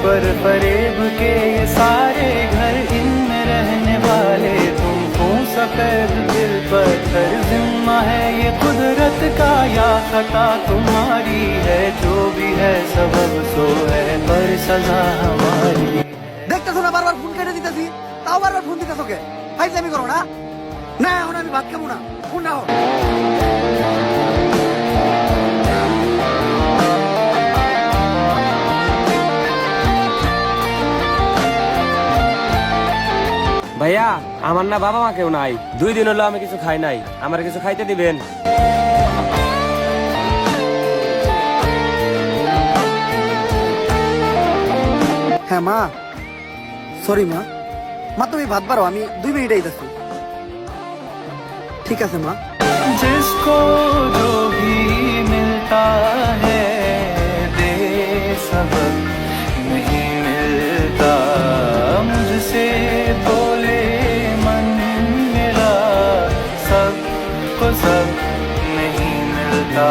पर फरेब के ये सारे घर इनमें रहने वाले तुमको सफेद दिल पत्थर जिम्मा है ये कुदरत का या खता तुम्हारी है जो भी है सबब सो है पर सजा हमारी। দেখতেছো না বারবার ফোন কেটে দিতেছি, তাও বারবার ফোন দিতেছো কে? ফাইজলামি করো না? না এখন আমি ভাত খাবো না, ফোন নাও। ভাইয়া আমার না বাবা মা কেউ নাই, 2 দিন হলো আমি কিছু খাই নাই, আমার কিছু খাইতে দিবেন? হ্যাঁ মা, সরি মা। মা তুমি ভাত বাড়ো, আমি 2 মিনিট আইতাছি। ঠিক আছে মা। जिसको जो भी मिलता है दे सबक नहीं मिलता मुझसे बोले मन मिला सबको सब नहीं मिलता।